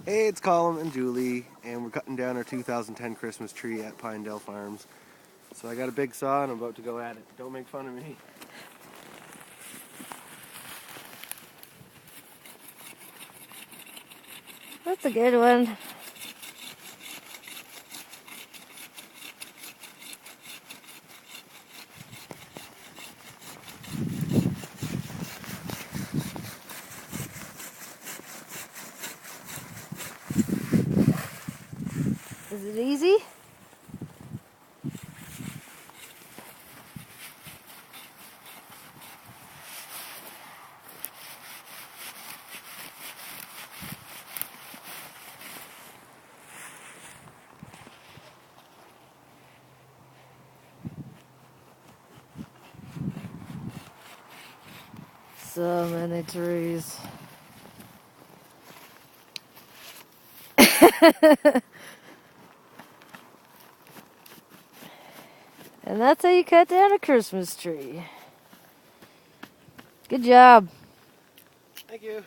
Hey, it's Colin and Julie, and we're cutting down our 2010 Christmas tree at Pinedale Farms. So I got a big saw and I'm about to go at it. Don't make fun of me. That's a good one. Is it easy? So many trees. And that's how you cut down a Christmas tree. Good job. Thank you.